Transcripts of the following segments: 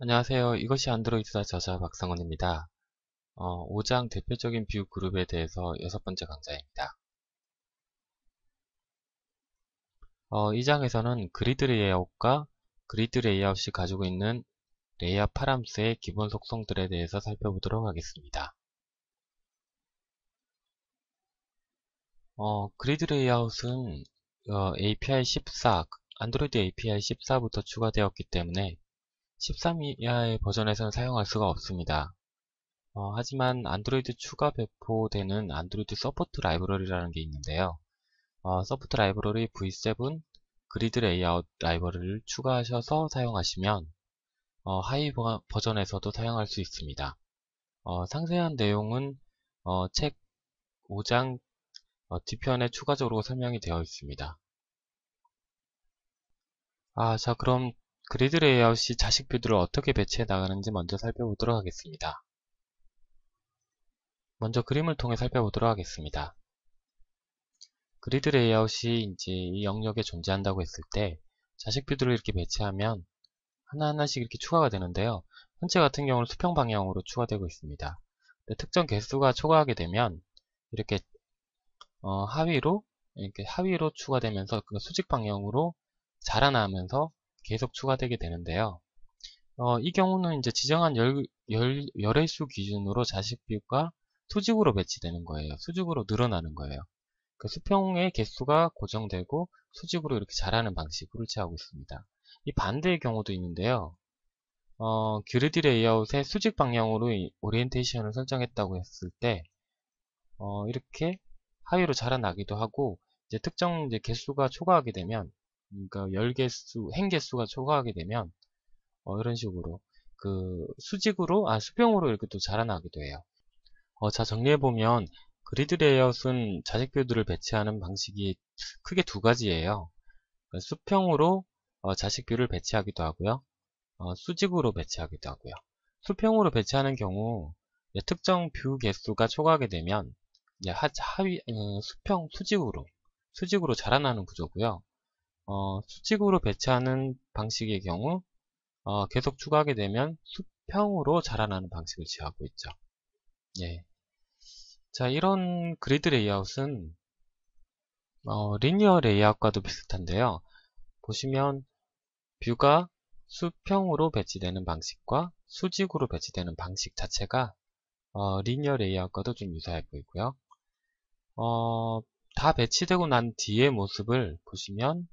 안녕하세요. 이것이 안드로이드다 저자 박상원입니다. 5장 대표적인 뷰 그룹에 대해서 6번째 강좌입니다. 이 장에서는 그리드 레이아웃과 그리드 레이아웃이 가지고 있는 레이아웃 파람스의 기본 속성들에 대해서 살펴보도록 하겠습니다. 그리드 레이아웃은 API 14, 안드로이드 API 14부터 추가되었기 때문에 13 이하의 버전에서는 사용할 수가 없습니다. 하지만 안드로이드 추가 배포되는 안드로이드 서포트 라이브러리라는 게 있는데요. 서포트 라이브러리 V7 그리드 레이아웃 라이브러리를 추가하셔서 사용하시면 하이 버전에서도 사용할 수 있습니다. 상세한 내용은 책 5장 뒤편에 추가적으로 설명이 되어 있습니다. 자, 그럼 그리드 레이아웃이 자식 뷰들을 어떻게 배치해 나가는지 먼저 살펴보도록 하겠습니다. 먼저 그림을 통해 살펴보도록 하겠습니다. 그리드 레이아웃이 이제 이 영역에 존재한다고 했을 때 자식 뷰들을 이렇게 배치하면 하나하나씩 이렇게 추가가 되는데요. 현재 같은 경우는 수평 방향으로 추가되고 있습니다. 특정 개수가 초과하게 되면 이렇게 하위로 추가되면서 그 수직 방향으로 자라나면서 계속 추가되게 되는데요. 이 경우는 이제 지정한 열의 수 기준으로 자식 뷰가 수직으로 배치되는 거예요. 수직으로 늘어나는 거예요. 그 수평의 개수가 고정되고 수직으로 이렇게 자라는 방식으로 취하고 있습니다. 이 반대의 경우도 있는데요. 그리드 레이아웃의 수직 방향으로 오리엔테이션을 설정했다고 했을 때 이렇게 하위로 자라나기도 하고 이제 특정 이제 개수가 초과하게 되면 그러니까 행 개수가 초과하게 되면 이런 식으로 그 수평으로 이렇게 또 자라나기도 해요. 자, 정리해보면 그리드 레이아웃은 자식 뷰들을 배치하는 방식이 크게 두 가지예요. 수평으로 자식 뷰를 배치하기도 하고요. 수직으로 배치하기도 하고요. 수평으로 배치하는 경우 특정 뷰 개수가 초과하게 되면 수직으로 자라나는 구조고요. 수직으로 배치하는 방식의 경우 계속 추가하게 되면 수평으로 자라나는 방식을 취하고 있죠. 예. 자, 이런 그리드 레이아웃은 리니어 레이아웃과도 비슷한데요. 보시면 뷰가 수평으로 배치되는 방식과 수직으로 배치되는 방식 자체가 리니어 레이아웃과도 좀 유사해 보이고요. 다 배치되고 난 뒤의 모습을 보시면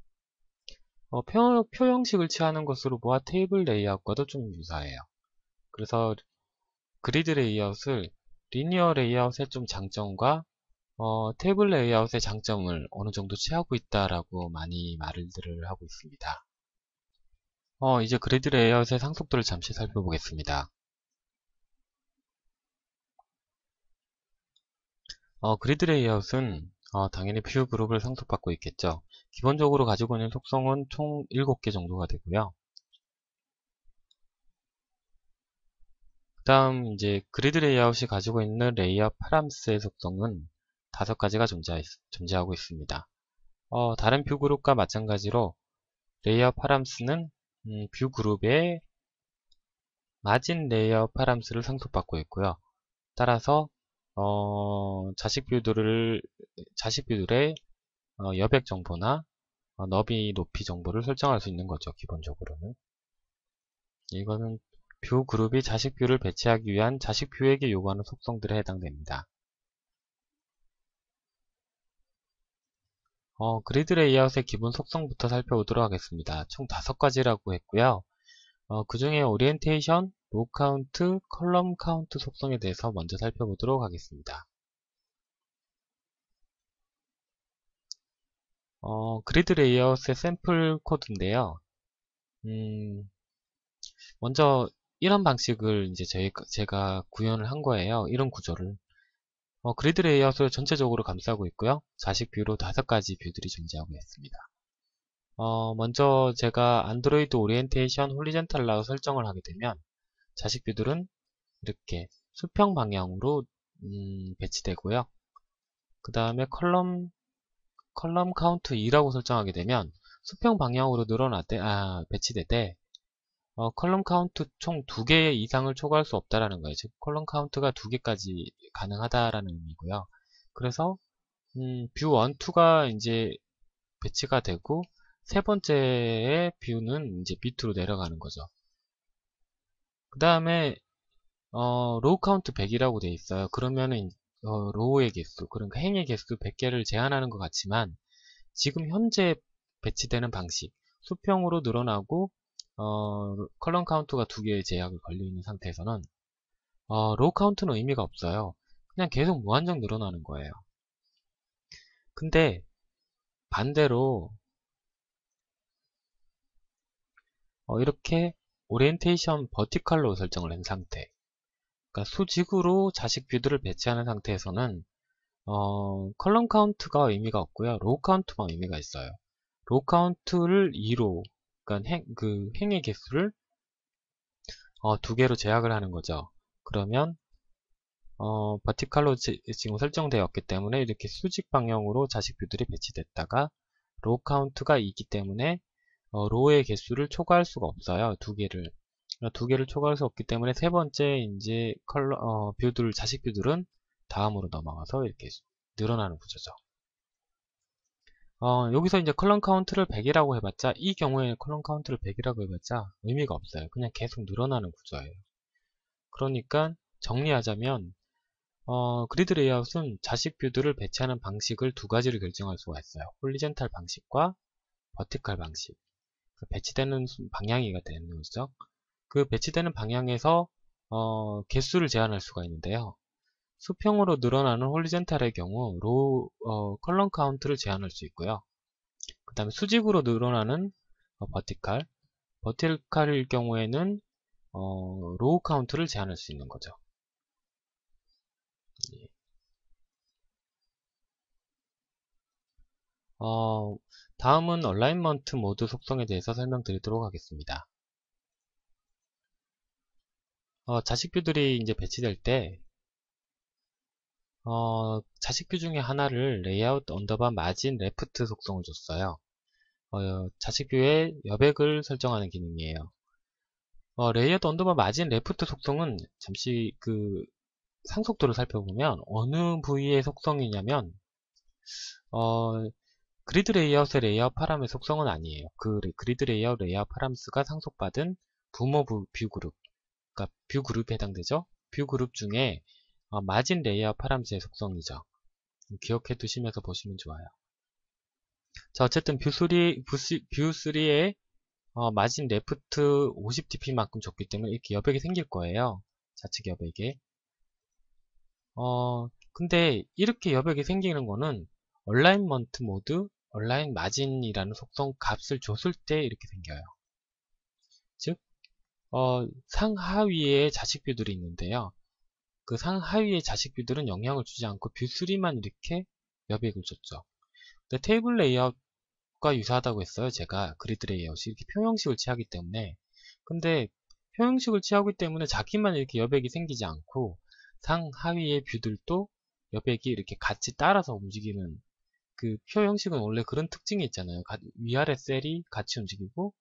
표 형식을 취하는 것으로 보아 테이블 레이아웃과도 좀 유사해요. 그래서 그리드 레이아웃을 리니어 레이아웃의 좀 장점과 테이블 레이아웃의 장점을 어느 정도 취하고 있다라고 많이 말들을 하고 있습니다. 이제 그리드 레이아웃의 상속도를 잠시 살펴보겠습니다. 그리드 레이아웃은 당연히 뷰 그룹을 상속받고 있겠죠. 기본적으로 가지고 있는 속성은 총 7개 정도가 되고요. 그 다음 이제 그리드 레이아웃이 가지고 있는 레이아웃 파람스의 속성은 5가지가 존재하고 있습니다. 다른 뷰 그룹과 마찬가지로 레이아웃 파람스는 뷰 그룹의 마진 레이아웃 파람스를 상속받고 있고요. 따라서 자식 뷰들의 여백 정보나 너비 높이 정보를 설정할 수 있는 거죠. 기본적으로는 이거는 뷰 그룹이 자식 뷰를 배치하기 위한 자식 뷰에게 요구하는 속성들에 해당됩니다. 그리드 레이아웃의 기본 속성부터 살펴보도록 하겠습니다. 총 5가지라고 했고요. 그 중에 오리엔테이션, 로 카운트, 컬럼 카운트 속성에 대해서 먼저 살펴보도록 하겠습니다. 그리드 레이아웃의 샘플 코드인데요. 먼저 이런 방식을 이제 제가 구현을 한 거예요. 이런 구조를. 그리드 레이아웃을 전체적으로 감싸고 있고요. 자식 뷰로 5가지 뷰들이 존재하고 있습니다. 먼저 제가 안드로이드 오리엔테이션 홀리젠탈 라우 설정을 하게 되면 자식 뷰들은 이렇게 수평 방향으로 배치되고요. 그 다음에 컬럼 카운트 2라고 설정하게 되면 수평 방향으로 배치되되 컬럼 카운트 총 2개 이상을 초과할 수 없다라는 거예요. 즉, 컬럼 카운트가 2개까지 가능하다라는 의미고요. 그래서, 뷰 1, 2가 이제 배치가 되고, 세 번째의 뷰는 이제 밑으로 내려가는 거죠. 그 다음에, 로우 카운트 100이라고 되어 있어요. 그러면은, 로우의 개수, 그러니까 행의 개수 100개를 제한하는 것 같지만, 지금 현재 배치되는 방식, 수평으로 늘어나고, 컬럼 카운트가 2개의 제약을 걸려 있는 상태에서는, 로우 카운트는 의미가 없어요. 그냥 계속 무한정 늘어나는 거예요. 근데, 반대로, 이렇게 오리엔테이션 버티컬로 설정을 한 상태, 그러니까 수직으로 자식 뷰들을 배치하는 상태에서는 컬럼 카운트가 의미가 없고요. 로우 카운트만 의미가 있어요. 로우 카운트를 2로, 그러니까 행의 개수를 2개로 제약을 하는 거죠. 그러면 버티컬로 지금 설정되었기 때문에 이렇게 수직 방향으로 자식 뷰들이 배치됐다가 로우 카운트가 2기 때문에 로우의 개수를 초과할 수가 없어요. 2개를. 2개를 초과할 수 없기 때문에 세 번째 이제 뷰들, 자식 뷰들은 다음으로 넘어가서 이렇게 늘어나는 구조죠. 여기서 이제 컬럼 카운트를 100이라고 해봤자, 이 경우에는 컬럼 카운트를 100이라고 해봤자 의미가 없어요. 그냥 계속 늘어나는 구조예요. 그러니까 정리하자면, 그리드 레이아웃은 자식 뷰들을 배치하는 방식을 2가지를 결정할 수가 있어요. 홀리젠탈 방식과 버티컬 방식. 배치되는 방향이가 되는 거죠. 그 배치되는 방향에서 개수를 제한할 수가 있는데요. 수평으로 늘어나는 홀리젠탈의 경우 컬럼 카운트를 제한할 수 있고요. 그 다음에 수직으로 늘어나는 버티컬일 경우에는 로우 카운트를 제한할 수 있는 거죠. 예. 다음은 얼라인먼트 모드 속성에 대해서 설명드리도록 하겠습니다. 자식 뷰들이 이제 배치될 때 자식 뷰 중에 하나를 레이아웃 언더바 마진 레프트 속성을 줬어요. 자식 뷰의 여백을 설정하는 기능이에요. 레이아웃 언더바 마진 레프트 속성은 잠시 상속도를 살펴보면 어느 부위의 속성이냐면 그리드 레이아웃의 레이아웃 파람의 속성은 아니에요. 그리드 레이아웃 파람스가 상속받은 부모 뷰 그룹, 그러니까 뷰 그룹에 해당되죠. 뷰 그룹 중에 마진 레이아웃 파람스의 속성이죠. 기억해 두시면서 보시면 좋아요. 자, 어쨌든 뷰 3의 마진 레프트 50dp만큼 줬기 때문에 이렇게 여백이 생길 거예요. 좌측 여백에. 근데 이렇게 여백이 생기는 거는 얼라인먼트 모드, 얼라인 마진이라는 속성 값을 줬을 때 이렇게 생겨요. 즉, 상하위에 자식 뷰들이 있는데요. 그 상하위의 자식 뷰들은 영향을 주지 않고 뷰 3만 이렇게 여백을 줬죠. 근데 테이블 레이아웃과 유사하다고 했어요. 제가 그리드 레이아웃이 이렇게 평형식을 취하기 때문에. 근데 평형식을 취하기 때문에 자기만 이렇게 여백이 생기지 않고 상하위의 뷰들도 여백이 이렇게 같이 따라서 움직이는 그 표 형식은 원래 그런 특징이 있잖아요. 위아래 셀이 같이 움직이고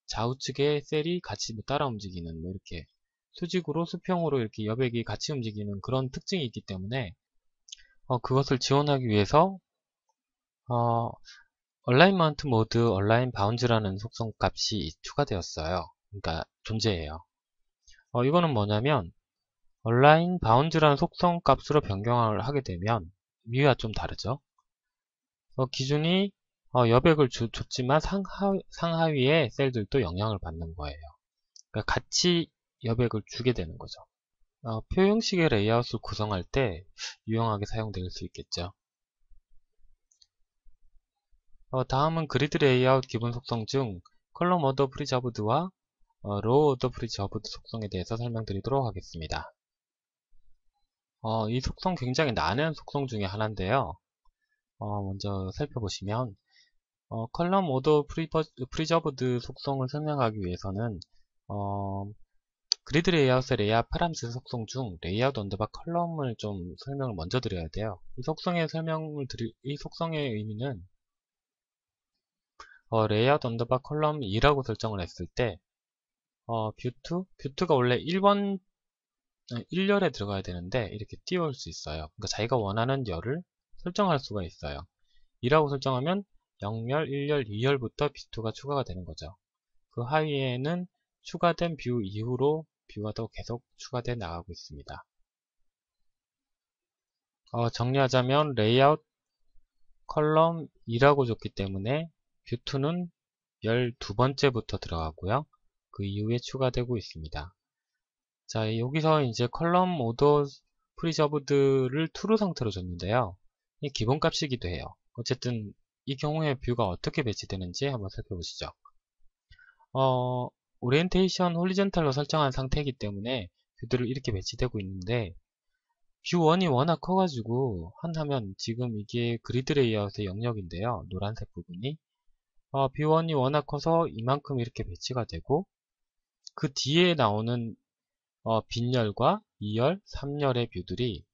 좌우측의 셀이 같이 따라 움직이는 뭐 이렇게 수직으로 수평으로 이렇게 여백이 같이 움직이는 그런 특징이 있기 때문에 그것을 지원하기 위해서 얼라인먼트 모드 얼라인 바운즈라는 속성 값이 추가되었어요. 그러니까 존재해요. 이거는 뭐냐면 얼라인 바운즈라는 속성 값으로 변경을 하게 되면 위와 좀 다르죠. 기준이 여백을 줬지만 상하위의 셀들도 영향을 받는 거예요. 그러니까 같이 여백을 주게 되는 거죠. 표 형식의 레이아웃을 구성할 때 유용하게 사용될 수 있겠죠. 다음은 그리드 레이아웃 기본 속성 중 컬럼 오더 프리저브드와 로우 오더 프리저브드 속성에 대해서 설명드리도록 하겠습니다. 이 속성 굉장히 난해한 속성 중에 하나인데요. 먼저 살펴보시면 컬럼 오더 프리저브드 속성을 설명하기 위해서는 그리드 레이아웃의 레이아웃 파람스 속성 중 레이아웃 언더바 컬럼을 좀 설명을 먼저 드려야 돼요. 이 속성의 의미는 레이아웃 언더바 컬럼 2라고 설정을 했을 때 뷰2가 원래 1번 1열에 들어가야 되는데 이렇게 띄울 수 있어요. 그러니까 자기가 원하는 열을 설정할 수가 있어요. 2라고 설정하면 0열, 1열, 2열부터 뷰2가 추가가 되는 거죠. 그 하위에는 추가된 뷰 이후로 뷰가 더 계속 추가돼 나가고 있습니다. 정리하자면 레이아웃 컬럼 2라고 줬기 때문에 뷰2는 12번째부터 들어가고요. 그 이후에 추가되고 있습니다. 자, 여기서 이제 컬럼 오더 프리저브드를 true 상태로 줬는데요. 이 기본값이기도 해요. 어쨌든 이 경우에 뷰가 어떻게 배치되는지 한번 살펴보시죠. 오리엔테이션 홀리전탈로 설정한 상태이기 때문에 뷰들을 이렇게 배치되고 있는데 뷰1이 워낙 커가지고 한하면 지금 이게 그리드 레이아웃의 영역인데요. 노란색 부분이 뷰1이 워낙 커서 이만큼 이렇게 배치가 되고 그 뒤에 나오는 빈열과 2열, 3열의 뷰들이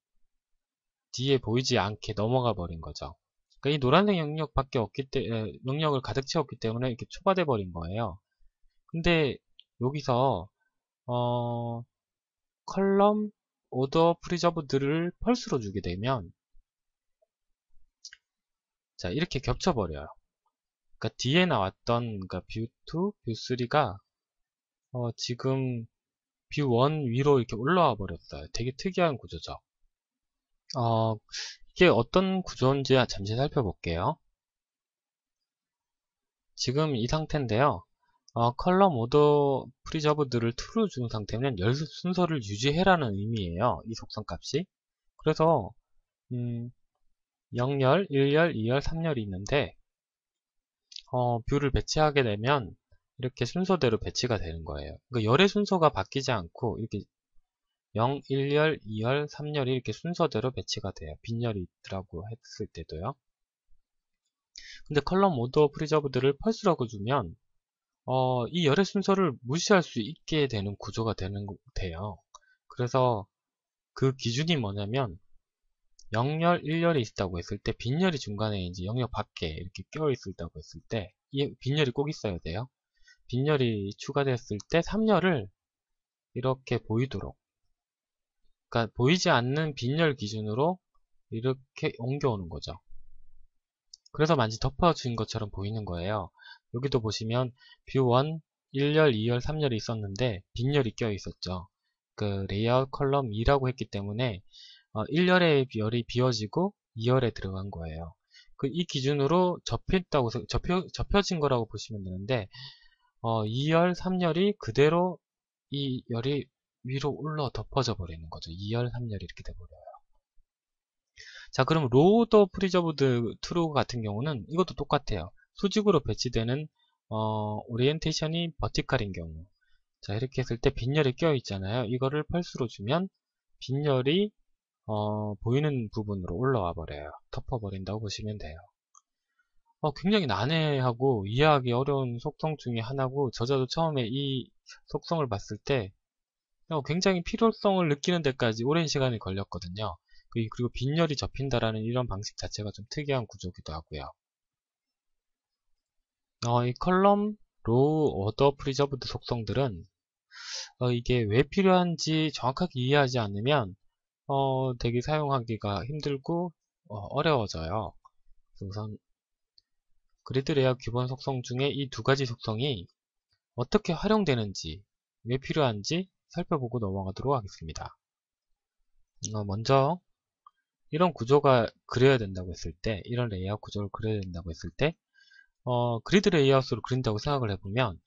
뒤에 보이지 않게 넘어가 버린 거죠. 그러니까 이 노란색 영역밖에 영역을 가득 채웠기 때문에 이렇게 초과돼 버린 거예요. 근데 여기서 컬럼 오더 프리저브드를 펄스로 주게 되면 자 이렇게 겹쳐버려요. 그러니까 뒤에 나왔던 그러니까 뷰2, 뷰3가 지금 뷰1 위로 이렇게 올라와 버렸어요. 되게 특이한 구조죠. 이게 어떤 구조인지 잠시 살펴볼게요. 지금 이 상태인데요. 컬럼 오더 프리저브드를 true로 준 상태는 열 순서를 유지해라는 의미예요. 이 속성 값이. 그래서 0열, 1열, 2열, 3열이 있는데 뷰를 배치하게 되면 이렇게 순서대로 배치가 되는 거예요. 그러니까 열의 순서가 바뀌지 않고 이렇게 0, 1열, 2열, 3열이 이렇게 순서대로 배치가 돼요. 빈열이 있더라고 했을 때도요. 근데 컬럼 오더 프리저브드를 펄스라고 주면 이 열의 순서를 무시할 수 있게 되는 구조가 돼요. 그래서 그 기준이 뭐냐면 0열, 1열이 있다고 했을 때 빈열이 중간에 이제 영역 밖에 이렇게 껴 있다고 했을 때 이 빈열이 꼭 있어야 돼요. 빈열이 추가됐을 때 3열을 이렇게 보이도록 그러니까 보이지 않는 빈열 기준으로 이렇게 옮겨오는 거죠. 그래서 마치 덮어진 것처럼 보이는 거예요. 여기도 보시면 뷰1, 1열, 2열, 3열이 있었는데 빈열이 껴 있었죠. 그 레이아웃 컬럼 2라고 했기 때문에 1열의 열이 비워지고 2열에 들어간 거예요. 이 기준으로 접혀진 거라고 보시면 되는데 2열, 3열이 그대로 이 열이 위로 올라 덮어져 버리는 거죠. 2열, 3열이 이렇게 돼버려요. 자, 그럼 로더 프리저브드 트루 같은 경우는 이것도 똑같아요. 수직으로 배치되는 오리엔테이션이 버티컬인 경우 자 이렇게 했을 때 빈열이 껴 있잖아요. 이거를 펄스로 주면 빈열이 보이는 부분으로 올라와 버려요. 덮어버린다고 보시면 돼요. 굉장히 난해하고 이해하기 어려운 속성 중에 하나고 저자도 처음에 이 속성을 봤을 때 굉장히 필요성을 느끼는 데까지 오랜 시간이 걸렸거든요. 그리고 빈열이 접힌다라는 이런 방식 자체가 좀 특이한 구조기도 하고요. 이 컬럼, 로우, 오더 프리저브드 속성들은 이게 왜 필요한지 정확하게 이해하지 않으면 되게 사용하기가 힘들고 어려워져요. 우선 그리드 레이아웃 기본 속성 중에 이 두 가지 속성이 어떻게 활용되는지 왜 필요한지 살펴보고 넘어가도록 하겠습니다. 먼저 이런 구조가 그려야 된다고 했을 때 이런 레이아웃 구조를 그려야 된다고 했을 때 그리드 레이아웃으로 그린다고 생각을 해보면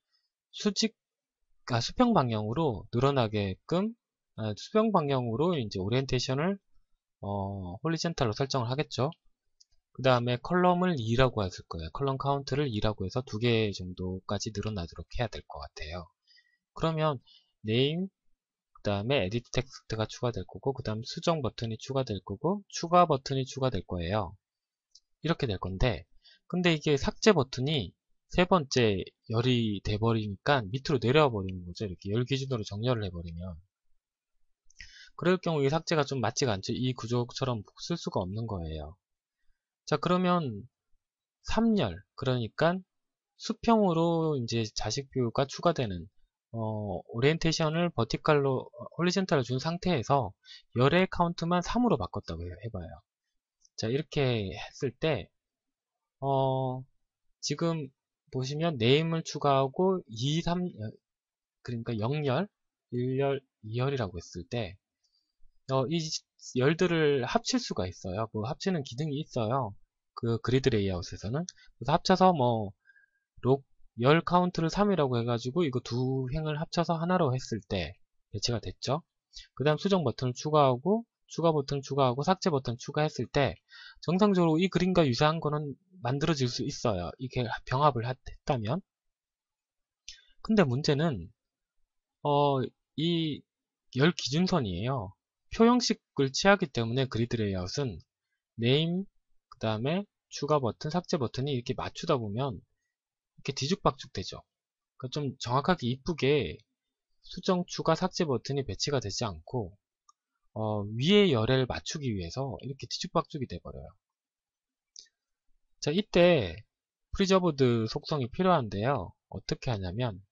수평 방향으로 늘어나게끔 수평 방향으로 이제 오리엔테이션을 홀리젠탈로 설정을 하겠죠. 그 다음에 컬럼을 2라고 했을 거예요. 컬럼 카운트를 2라고 해서 2개 정도까지 늘어나도록 해야 될 것 같아요. 그러면 네임 그 다음에 에디트 텍스트가 추가될 거고 그 다음 수정 버튼이 추가될 거고 추가 버튼이 추가될 거예요. 이렇게 될 건데 근데 이게 삭제 버튼이 세 번째 열이 돼버리니까 밑으로 내려와 버리는 거죠. 이렇게 열 기준으로 정렬을 해버리면 그럴 경우 이 삭제가 좀 맞지가 않죠. 이 구조처럼 쓸 수가 없는 거예요. 자 그러면 3열 그러니까 수평으로 이제 자식 뷰가 추가되는 오리엔테이션을 버티컬로, 홀리젠탈로 준 상태에서 열의 카운트만 3으로 바꿨다고 해봐요. 자, 이렇게 했을 때, 지금 보시면 네임을 추가하고 2, 3, 그러니까 0열, 1열, 2열이라고 했을 때, 이 열들을 합칠 수가 있어요. 그 합치는 기능이 있어요. 그 그리드 레이아웃에서는. 그래서 합쳐서 열 카운트를 3이라고 해가지고 이거 두 행을 합쳐서 하나로 했을 때 배치가 됐죠. 그 다음 수정 버튼을 추가하고 추가 버튼 추가하고 삭제 버튼 추가했을 때 정상적으로 이 그림과 유사한 거는 만들어질 수 있어요. 이게 병합을 했다면. 근데 문제는 이 열 기준선이에요. 표 형식을 취하기 때문에 그리드 레이아웃은 네임, 그 다음에 추가 버튼, 삭제 버튼이 이렇게 맞추다 보면 이렇게 뒤죽박죽 되죠. 그러니까 좀 정확하게 이쁘게 수정, 추가, 삭제 버튼이 배치가 되지 않고 위의 열을 맞추기 위해서 이렇게 뒤죽박죽이 돼버려요. 자, 이때 프리저브드 속성이 필요한데요. 어떻게 하냐면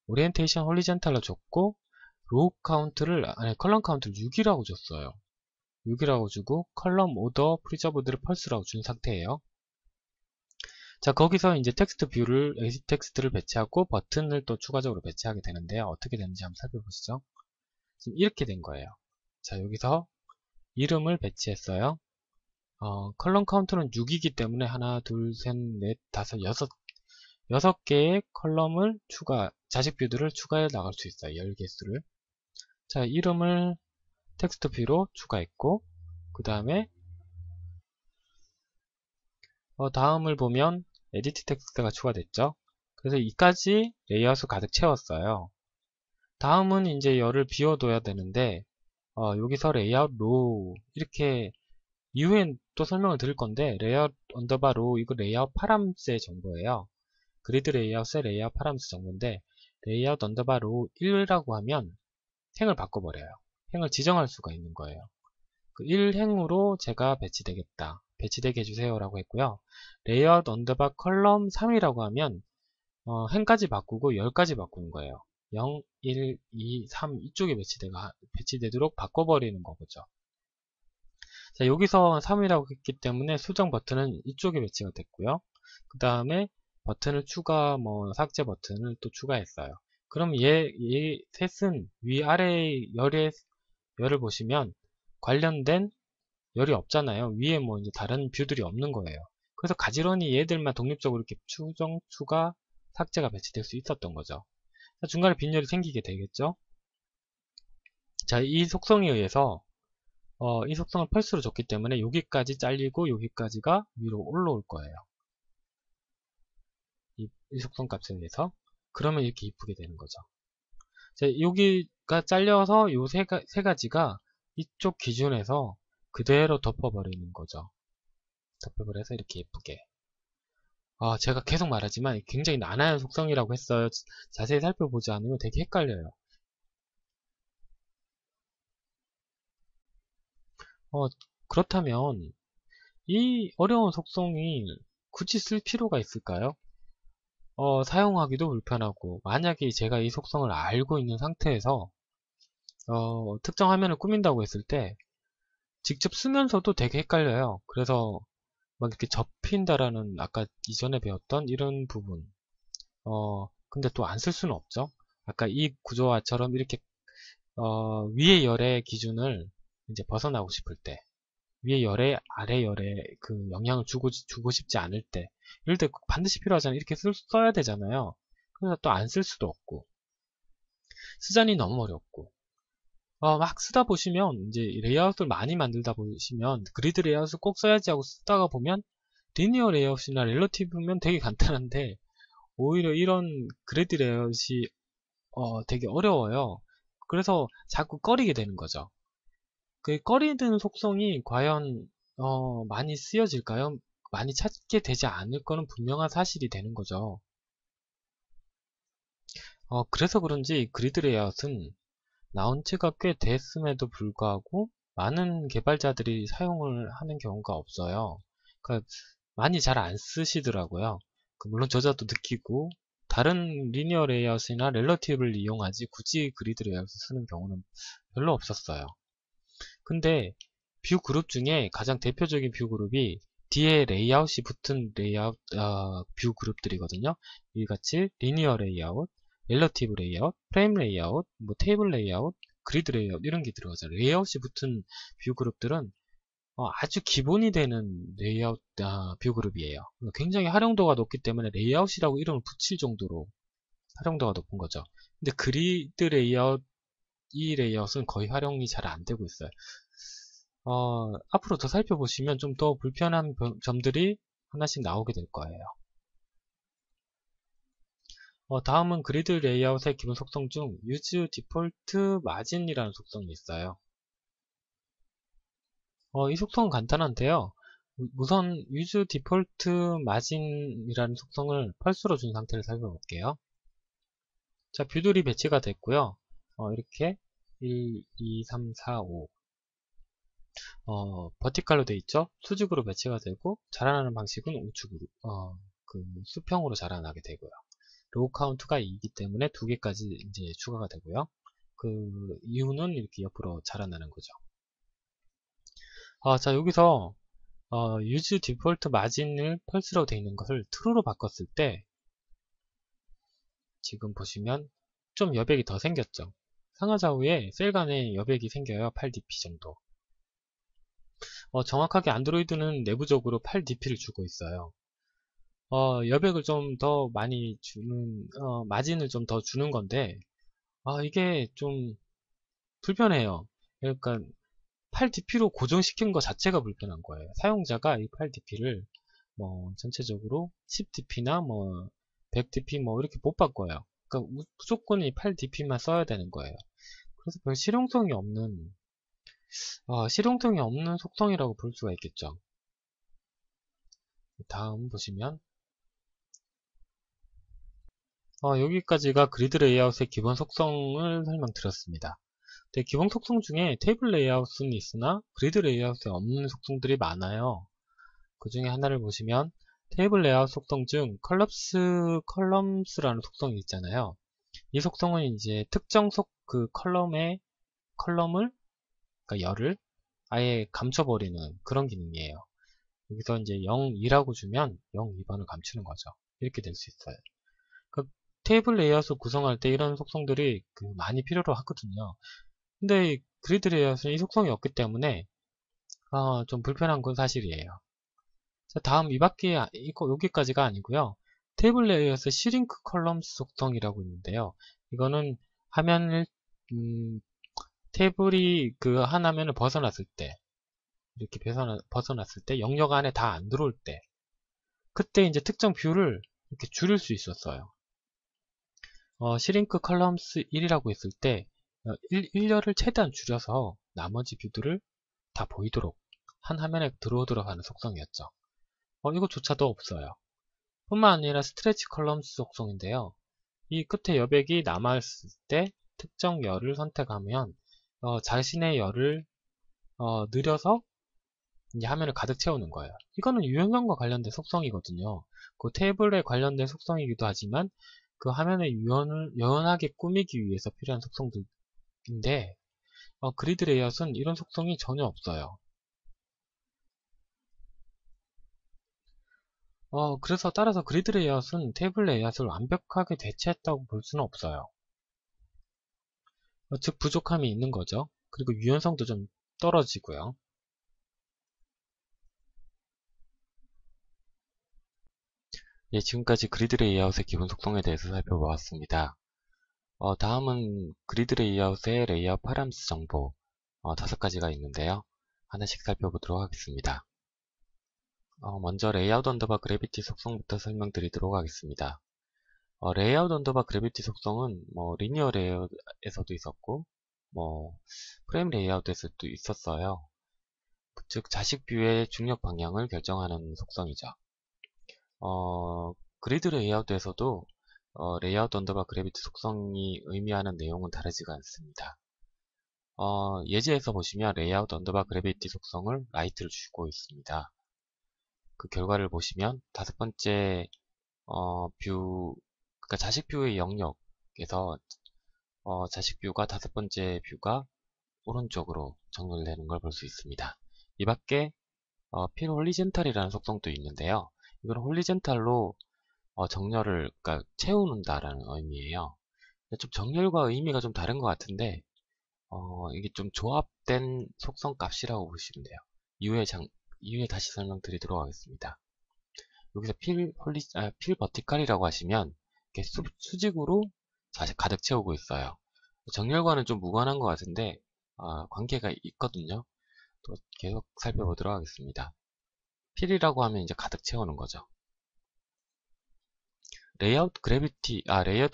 오리엔테이션 홀리젠탈로 줬고 로우 카운트를 컬럼 카운트를 6이라고 줬어요. 6이라고 주고 컬럼 오더 프리저브드를 펄스라고 준 상태예요. 자, 거기서 이제 텍스트 뷰를 exit 텍스트를 배치하고 버튼을 또 추가적으로 배치하게 되는데요. 어떻게 되는지 한번 살펴보시죠. 지금 이렇게 된 거예요. 자, 여기서 이름을 배치했어요. 컬럼 카운트는 6이기 때문에 하나, 둘, 셋, 넷, 다섯, 여섯 개의 컬럼을 자식 뷰들을 추가해 나갈 수 있어요. 열 개수를. 자, 이름을 텍스트 뷰로 추가했고, 그 다음에 다음을 보면 에디트 텍스트가 추가됐죠. 그래서 이까지 레이아웃을 가득 채웠어요. 다음은 이제 열을 비워둬야 되는데 여기서 레이아웃 로우 이렇게 이후엔 또 설명을 드릴 건데 레이아웃 언더바 로우 이거 레이아웃 파람스의 정보예요. 그리드 레이아웃의 레이아웃 파람스 정보인데 레이아웃 언더바 로우 1이라고 하면 행을 바꿔버려요. 행을 지정할 수가 있는 거예요. 그 1행으로 제가 배치되게 해주세요 라고 했고요. 레이아웃 언더바 컬럼 3이라고 하면 행까지 바꾸고 10까지 바꾸는 거예요. 0, 1, 2, 3 이쪽에 배치되도록 바꿔버리는 거죠. 자, 여기서 3이라고 했기 때문에 수정 버튼은 이쪽에 배치가 됐고요. 그 다음에 버튼을 삭제 버튼을 또 추가했어요. 그럼 얘 셋은 위아래 열을 보시면 관련된 열이 없잖아요. 위에 이제 다른 뷰들이 없는 거예요. 그래서 가지런히 얘들만 독립적으로 이렇게 수정, 추가, 삭제가 배치될 수 있었던 거죠. 자, 중간에 빈열이 생기게 되겠죠. 자, 이 속성에 의해서 이 속성을 펄스로 줬기 때문에 여기까지 잘리고 여기까지가 위로 올라올 거예요. 이 속성 값에 의해서. 그러면 이렇게 이쁘게 되는 거죠. 자, 여기가 잘려서 요 세 가지가 이쪽 기준에서 그대로 덮어버리는 거죠. 덮어버려서 이렇게 예쁘게. 제가 계속 말하지만 굉장히 난해한 속성이라고 했어요. 자세히 살펴보지 않으면 되게 헷갈려요. 그렇다면 이 어려운 속성이 굳이 쓸 필요가 있을까요? 사용하기도 불편하고 만약에 제가 이 속성을 알고 있는 상태에서 특정 화면을 꾸민다고 했을 때 직접 쓰면서도 되게 헷갈려요. 그래서 막 이렇게 접힌다라는 아까 이전에 배웠던 이런 부분 근데 또 안 쓸 수는 없죠. 아까 이 구조화처럼 이렇게 위의 열의 기준을 이제 벗어나고 싶을 때 위의 열에 아래 열에 그 영향을 주고 싶지 않을 때 이럴 때 반드시 필요하잖아요. 이렇게 써야 되잖아요. 그래서 또 안 쓸 수도 없고 쓰자니 너무 어렵고 막 쓰다 보시면 이제 레이아웃을 많이 만들다 보시면 그리드 레이아웃을 꼭 써야지 하고 쓰다가 보면 리니어 레이아웃이나 relative면 되게 간단한데 오히려 이런 그리드 레이아웃이 되게 어려워요. 그래서 자꾸 꺼리게 되는 거죠. 그 꺼리는 속성이 과연 많이 쓰여질까요? 많이 찾게 되지 않을 거는 분명한 사실이 되는 거죠. 그래서 그런지 그리드 레이아웃은 나온 지가 꽤 됐음에도 불구하고 많은 개발자들이 사용을 하는 경우가 없어요. 그러니까 많이 잘 안 쓰시더라고요. 물론 저자도 느끼고 다른 리니어 레이아웃이나 렐러티브를 이용하지 굳이 그리드 레이아웃을 쓰는 경우는 별로 없었어요. 근데 뷰 그룹 중에 가장 대표적인 뷰 그룹이 뒤에 레이아웃이 붙은 레이아웃 뷰 그룹들이거든요. 이같이 리니어 레이아웃, 렐러티브 레이아웃, 프레임 레이아웃, 뭐 테이블 레이아웃, 그리드 레이아웃 이런 게 들어가죠. 레이아웃이 붙은 뷰 그룹들은 아주 기본이 되는 레이아웃 뷰 그룹이에요. 굉장히 활용도가 높기 때문에 레이아웃이라고 이름을 붙일 정도로 활용도가 높은 거죠. 근데 그리드 레이아웃, 이 레이아웃은 거의 활용이 잘 안 되고 있어요. 앞으로 더 살펴보시면 좀 더 불편한 점들이 하나씩 나오게 될 거예요. 다음은 그리드 레이아웃의 기본 속성 중 Use Default Margin이라는 속성이 있어요. 이 속성은 간단한데요. 우선 Use Default Margin이라는 속성을 펄스로 준 상태를 살펴볼게요. 자, 뷰들이 배치가 됐고요. 이렇게 1, 2, 3, 4, 5 버티칼로 되어 있죠. 수직으로 배치가 되고 자라나는 방식은 우측으로 그 수평으로 자라나게 되고요. 로우 카운트가 2이기 때문에 2개까지 이제 추가가 되고요. 그 이유는 이렇게 옆으로 자라나는 거죠. 자, 여기서 use default margin을 펄스로 되어 있는 것을 true로 바꿨을 때 지금 보시면 좀 여백이 더 생겼죠. 상하좌우에 셀 간에 여백이 생겨요. 8dp 정도. 정확하게 안드로이드는 내부적으로 8dp를 주고 있어요. 여백을 좀 더 많이 주는, 마진을 좀 더 주는 건데, 이게 좀 불편해요. 그러니까 8dp로 고정시킨 것 자체가 불편한 거예요. 사용자가 이 8dp를 뭐 전체적으로 10dp나 뭐 100dp 뭐 이렇게 못 바꿔요. 그러니까 무조건 이 8dp만 써야 되는 거예요. 그래서 별 실용성이 없는 속성이라고 볼 수가 있겠죠. 다음 보시면 여기까지가 그리드 레이아웃의 기본 속성을 설명드렸습니다. 네, 기본 속성 중에 테이블 레이아웃은 있으나 그리드 레이아웃에 없는 속성들이 많아요. 그 중에 하나를 보시면 테이블 레이아웃 속성 중 컬럼스라는 속성이 있잖아요. 이 속성은 이제 특정 그 컬럼을, 그러니까 열을 아예 감춰버리는 그런 기능이에요. 여기서 이제 0, 2라고 주면 0, 2번을 감추는 거죠. 이렇게 될 수 있어요. 그 테이블 레이아웃을 구성할 때 이런 속성들이 많이 필요로 하거든요. 근데 그리드 레이아웃은 이 속성이 없기 때문에 좀 불편한 건 사실이에요. 자, 다음 여기까지가 아니고요. 테이블 레이아웃의 시링크 컬럼스 속성이라고 있는데요. 이거는 화면을 테이블이 한 화면을 벗어났을 때 이렇게 벗어났을 때 영역 안에 다 안 들어올 때 그때 이제 특정 뷰를 이렇게 줄일 수 있었어요. 시링크 컬럼스 1이라고 했을 때 1열을 최대한 줄여서 나머지 뷰들을 다 보이도록 한 화면에 들어오도록 하는 속성이었죠. 이거조차도 없어요. 뿐만 아니라 스트레치 컬럼스 속성인데요. 이 끝에 여백이 남아있을 때 특정 열을 선택하면 자신의 열을 느려서 이제 화면을 가득 채우는 거예요. 이거는 유연성과 관련된 속성이거든요. 그 테이블에 관련된 속성이기도 하지만 그 화면의 유연하게 꾸미기 위해서 필요한 속성들인데 그리드 레이아웃은 이런 속성이 전혀 없어요. 그래서 따라서 그리드 레이아웃은 테이블 레이아웃을 완벽하게 대체했다고 볼 수는 없어요. 즉 부족함이 있는 거죠. 그리고 유연성도 좀 떨어지고요. 예, 지금까지 그리드 레이아웃의 기본 속성에 대해서 살펴보았습니다. 다음은 그리드 레이아웃의 레이아웃 파라미터 정보 5가지가 있는데요. 하나씩 살펴보도록 하겠습니다. 먼저 레이아웃 언더바 그래비티 속성부터 설명드리도록 하겠습니다. 레이아웃 언더바 그래비티 속성은 리니어 레이아웃에서도 있었고 프레임 레이아웃에서도 있었어요. 즉 자식 뷰의 중력 방향을 결정하는 속성이죠. 그리드 레이아웃에서도 레이아웃 언더바 그래비티 속성이 의미하는 내용은 다르지가 않습니다. 예제에서 보시면 레이아웃 언더바 그래비티 속성을 라이트를 주고 있습니다. 그 결과를 보시면 5번째 뷰 그러니까 자식 뷰의 영역에서 자식 뷰가 5번째 뷰가 오른쪽으로 정렬되는 걸 볼 수 있습니다. 이 밖에 필 홀리젠탈이라는 속성도 있는데요. 이건 홀리젠탈로 정렬을 그러니까 채우는다라는 의미예요. 좀 정렬과 의미가 좀 다른 것 같은데 이게 좀 조합된 속성 값이라고 보시면 돼요. 이후에 다시 설명드리도록 하겠습니다. 여기서 필 버티컬이라고 하시면 이렇게 수직으로 가득 채우고 있어요. 정렬과는 좀 무관한 것 같은데 관계가 있거든요. 또 계속 살펴보도록 하겠습니다. 필이라고 하면 이제 가득 채우는 거죠. 레이아웃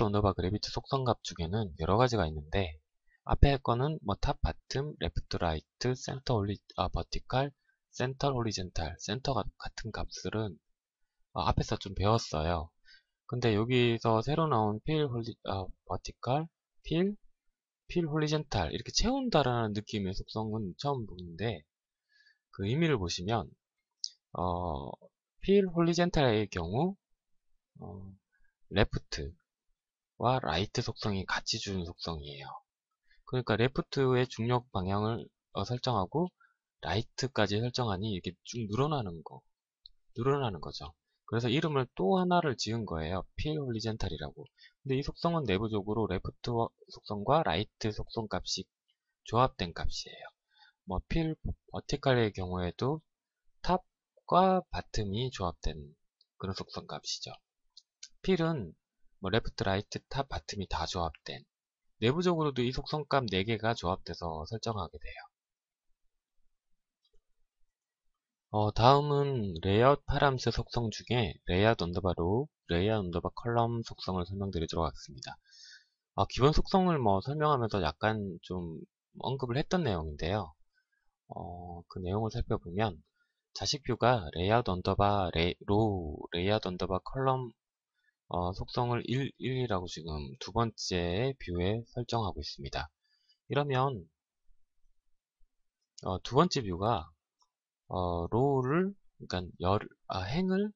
언더바 그래비티 속성값 중에는 여러 가지가 있는데 앞에 거는 뭐 탑, 바텀, 레프트, 라이트, 버티컬, 센터, 호리젠탈, 센터 같은 값들은 앞에서 좀 배웠어요. 근데 여기서 새로 나온 버티컬, 필 홀리젠탈 이렇게 채운다라는 느낌의 속성은 처음 보는데 그 의미를 보시면 필 홀리젠탈의 경우 레프트와 라이트 속성이 같이 주는 속성이에요. 그러니까 레프트의 중력 방향을 설정하고 라이트까지 설정하니 이렇게 쭉 늘어나는 거죠. 그래서 이름을 또 하나를 지은 거예요. 필 홀리젠탈이라고. 근데 이 속성은 내부적으로 레프트 속성과 라이트 속성 값이 조합된 값이에요. 뭐 필 버티컬의 경우에도 탑과 바텀이 조합된 그런 속성 값이죠. 필은 뭐 레프트, 라이트, 탑, 바텀이 다 조합된 내부적으로도 이 속성값 4개가 조합돼서 설정하게 돼요. 다음은 레이아웃 파람스 속성 중에 레이아웃 언더바 로우, 레이아웃 언더바 컬럼 속성을 설명드리도록 하겠습니다. 기본 속성을 뭐 설명하면서 약간 좀 언급을 했던 내용인데요. 그 내용을 살펴보면 자식 뷰가 레이아웃 언더바 로우, 레이아웃 언더바 컬럼 속성을 1이라고 지금 두 번째 뷰에 설정하고 있습니다. 이러면 두 번째 뷰가 로우를 그러니까 행을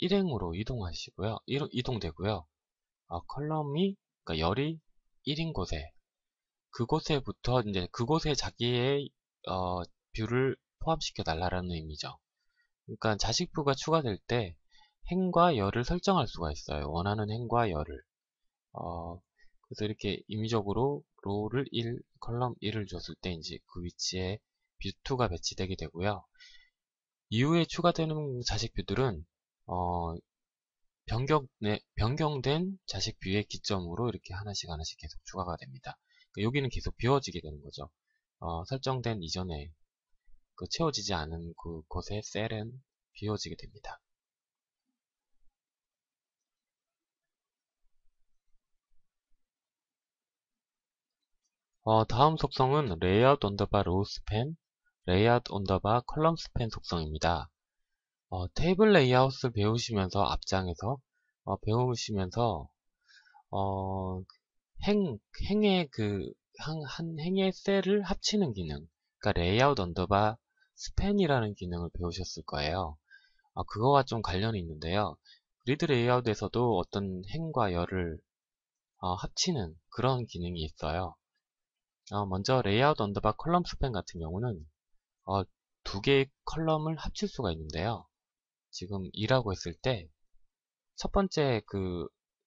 1행으로 이동하시고요. 이동되고요. 컬럼이 그러니까 열이 1인 곳에 그곳에부터 이제 그곳에 자기의 뷰를 포함시켜 달라는 의미죠. 그러니까 자식 뷰가 추가될 때 행과 열을 설정할 수가 있어요. 원하는 행과 열을. 그래서 이렇게 임의적으로 로우를 1, 컬럼 1을 줬을 때 이제 그 위치에 뷰2가 배치되게 되고요. 이후에 추가되는 자식 뷰들은 변경된 자식 뷰의 기점으로 이렇게 하나씩 계속 추가가 됩니다. 그러니까 여기는 계속 비워지게 되는 거죠. 설정된 이전에 그 채워지지 않은 그곳의 셀은 비워지게 됩니다. 다음 속성은 레이아웃 언더바 로우 스팬, 레이아웃 언더바 컬럼 스팬 속성입니다. 테이블 레이아웃을 배우시면서 앞장에서 배우시면서 행의 한 행의 셀을 합치는 기능, 그러니까 레이아웃 언더바 스팬이라는 기능을 배우셨을 거예요. 그거와 좀 관련이 있는데요. 그리드 레이아웃에서도 어떤 행과 열을 합치는 그런 기능이 있어요. 먼저 레이아웃 언더바 컬럼 스팬 같은 경우는 두 개의 컬럼을 합칠 수가 있는데요. 지금 2라고 했을 때 첫 번째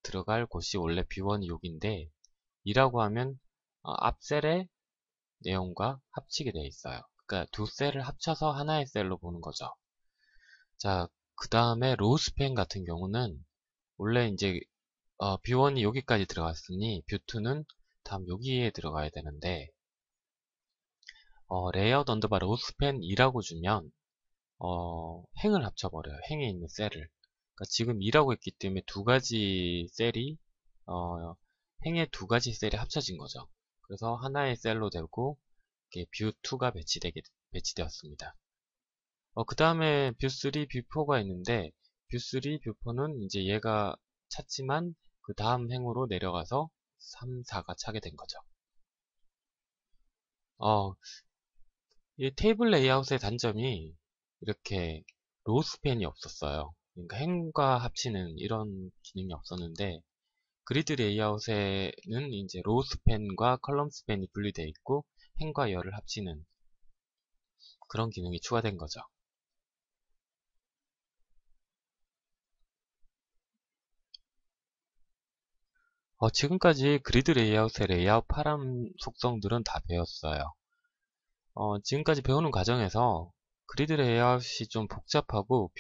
들어갈 곳이 원래 뷰1이 여기인데 2라고 하면 앞 셀의 내용과 합치게 되어 있어요. 그러니까 두 셀을 합쳐서 하나의 셀로 보는 거죠. 자, 그 다음에 로우 스팬 같은 경우는 원래 이제 뷰1이 여기까지 들어갔으니 뷰2는 다음 여기에 들어가야 되는데 레이아웃 언더바 로우 스팬 2라고 주면 행을 합쳐버려요. 행에 있는 셀을. 그러니까 지금 2라고 했기 때문에 두 가지 셀이 행의 두 가지 셀이 합쳐진 거죠. 그래서 하나의 셀로 되고 뷰2가 배치되었습니다. 그 다음에 뷰3, 뷰4가 있는데 뷰3, 뷰4는 이제 얘가 찼지만 그 다음 행으로 내려가서 3, 4가 차게 된 거죠. 이 테이블 레이아웃의 단점이 이렇게 로우 스팬이 없었어요. 그러니까 행과 합치는 이런 기능이 없었는데 그리드 레이아웃에는 이제 로우 스팬과 컬럼 스팬이 분리되어 있고 행과 열을 합치는 그런 기능이 추가된 거죠. 지금까지 그리드 레이아웃의 레이아웃 파람 속성들은 다 배웠어요. 지금까지 배우는 과정에서 그리드 레이아웃이 좀 복잡하고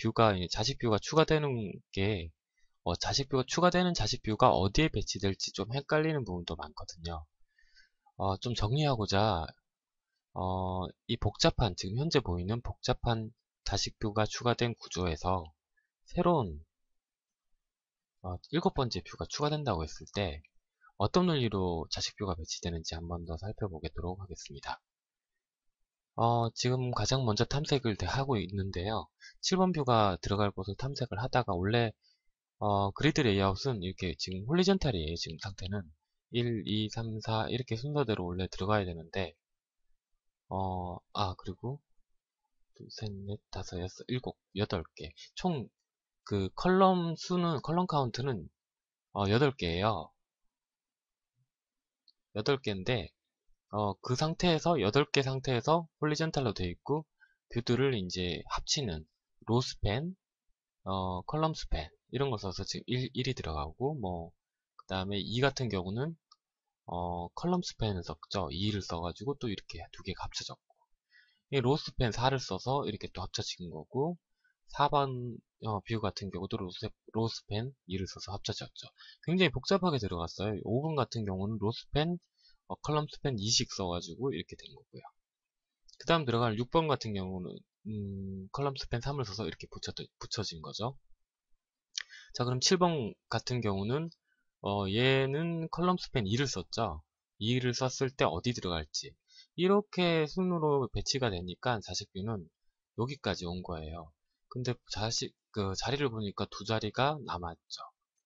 자식 뷰가 추가되는 게 자식 뷰가 어디에 배치될지 좀 헷갈리는 부분도 많거든요. 좀 정리하고자 지금 현재 보이는 복잡한 자식 뷰가 추가된 구조에서 새로운 7번째 뷰가 추가된다고 했을 때 어떤 논리로 자식 뷰가 배치되는지 한 번 더 살펴보도록 하겠습니다. 지금 가장 먼저 탐색을 하고 있는데요. 7번 뷰가 들어갈 곳을 탐색을 하다가 원래 그리드 레이아웃은 이렇게 지금 홀리전탈이에요. 지금 상태는 1, 2, 3, 4 이렇게 순서대로 원래 들어가야 되는데 그리고 둘, 셋, 넷, 다섯, 여섯, 일곱, 8개 총 그 컬럼 카운트는 8개예요. 8개인데 그 상태에서 8개 상태에서 홀리전탈로 되어 있고 뷰들을 이제 합치는 로스팬, 컬럼 스팬 이런 거 써서 지금 1이 들어가고 그 다음에 2 같은 경우는 컬럼 스팬을 썼죠. 2를 써가지고 또 이렇게 두 개가 합쳐졌고 이 로스팬 4를 써서 이렇게 또 합쳐진 거고 4번 뷰 같은 경우도 로스팬 2를 써서 합쳐졌죠. 굉장히 복잡하게 들어갔어요. 5번 같은 경우는 로스팬, 컬럼 스팬 2씩 써가지고 이렇게 된 거고요. 그 다음 들어갈 6번 같은 경우는 컬럼 스팬 3을 써서 이렇게 붙여진 거죠. 자, 그럼 7번 같은 경우는 얘는 컬럼 스팬 2를 썼죠. 2를 썼을 때 어디 들어갈지 이렇게 순으로 배치가 되니까 자식뷰는 여기까지 온 거예요. 근데 그 자리를 보니까 두 자리가 남았죠.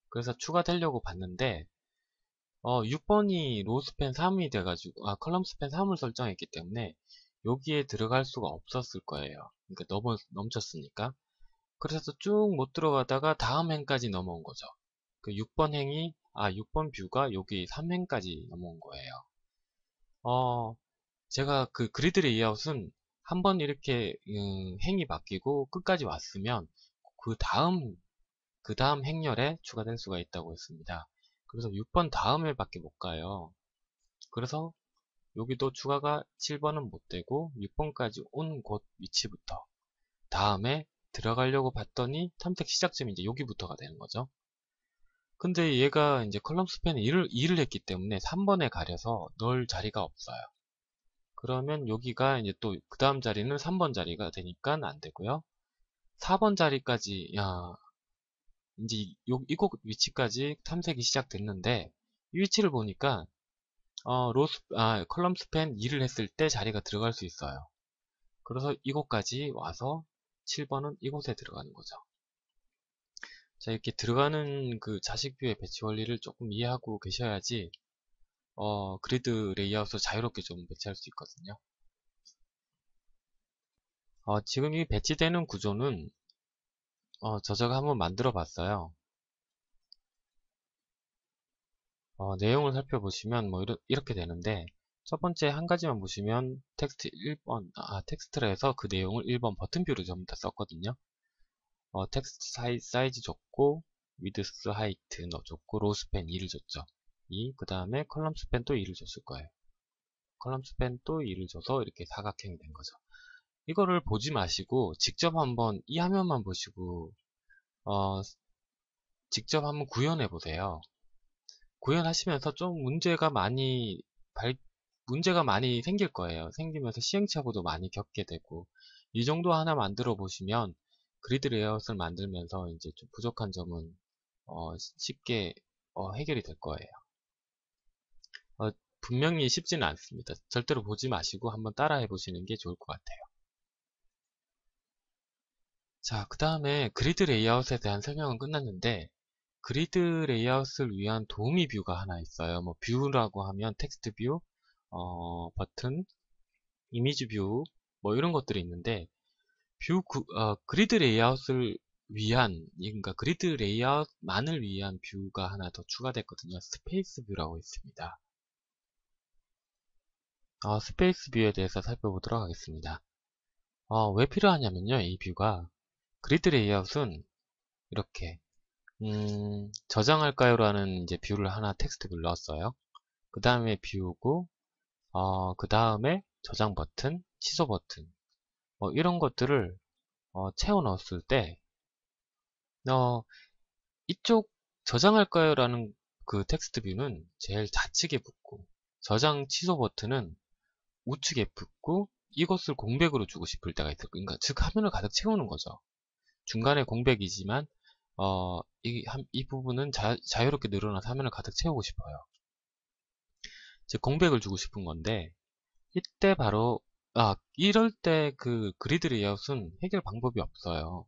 그래서 추가되려고 봤는데 6번이 로스팬 3이 돼가지고 컬럼 스팬 3을 설정했기 때문에 여기에 들어갈 수가 없었을 거예요. 그러니까 넘쳤으니까. 그래서 쭉 못 들어가다가 다음 행까지 넘어온 거죠. 그 6번 뷰가 여기 3행까지 넘어온 거예요. 제가 그 그리드 레이아웃은 한번 이렇게 행이 바뀌고 끝까지 왔으면 그 다음 행렬에 추가될 수가 있다고 했습니다. 그래서 6번 다음에 밖에 못 가요. 그래서 여기도 추가가 7번은 못 되고 6번까지 온 곳 위치부터 다음에 들어가려고 봤더니 탐색 시작점이 이제 여기부터가 되는 거죠. 근데 얘가 이제 컬럼 스팬에 2를 했기 때문에 3번에 가려서 넣을 자리가 없어요. 그러면 여기가 이제 또 그 다음 자리는 3번 자리가 되니까 안 되고요. 4번 자리까지 이제 이곳 위치까지 탐색이 시작됐는데 이 위치를 보니까 컬럼 스팬 2를 했을 때 자리가 들어갈 수 있어요. 그래서 이곳까지 와서 7번은 이곳에 들어가는 거죠. 자, 이렇게 들어가는 그 자식뷰의 배치 원리를 조금 이해하고 계셔야지 그리드 레이아웃을 자유롭게 좀 배치할 수 있거든요. 지금 이 배치되는 구조는 저자가 한번 만들어 봤어요. 내용을 살펴보시면 이렇게 되는데 첫 번째 한 가지만 보시면 텍스트라 해서 그 내용을 1번 버튼뷰로 전부 다 썼거든요. 텍스트 사이즈 줬고 위드스 하이트 줬고 로우 스팬 2를 줬죠. 그 다음에 컬럼 스팬 또 2를 줬을 거예요. 컬럼 스팬 또 2를 줘서 이렇게 사각형이 된 거죠. 이거를 보지 마시고 직접 한번 이 화면만 보시고 직접 한번 구현해 보세요. 구현하시면서 좀 문제가 많이 생길 거예요. 생기면서 시행착오도 많이 겪게 되고 이 정도 하나 만들어 보시면 그리드 레이아웃을 만들면서 이제 좀 부족한 점은 쉽게 해결이 될 거예요. 분명히 쉽지는 않습니다. 절대로 보지 마시고 한번 따라 해보시는 게 좋을 것 같아요. 자, 그 다음에 그리드 레이아웃에 대한 설명은 끝났는데 그리드 레이아웃을 위한 도우미 뷰가 하나 있어요. 뷰라고 하면 텍스트 뷰, 버튼, 이미지 뷰, 이런 것들이 있는데 그리드 레이아웃을 그러니까 그리드 레이아웃만을 위한 뷰가 하나 더 추가됐거든요. 스페이스 뷰라고 있습니다. 스페이스 뷰에 대해서 살펴보도록 하겠습니다. 왜 필요하냐면요. 이 뷰가 그리드 레이아웃은 이렇게 저장할까요? 라는 이제 뷰를 하나 텍스트를 넣었어요. 그 다음에 뷰고 그 다음에 저장 버튼, 취소 버튼 이런 것들을 채워 넣었을 때 이쪽 저장할까요? 라는 그 텍스트 뷰는 제일 좌측에 붙고 저장 취소 버튼은 우측에 붙고 이것을 공백으로 주고 싶을 때가 있어요. 그러니까 즉 화면을 가득 채우는 거죠. 중간에 공백이지만 이 부분은 자유롭게 늘어나서 화면을 가득 채우고 싶어요. 즉 공백을 주고 싶은 건데 이때 바로 이럴 때 그 그리드 레이아웃은 해결 방법이 없어요.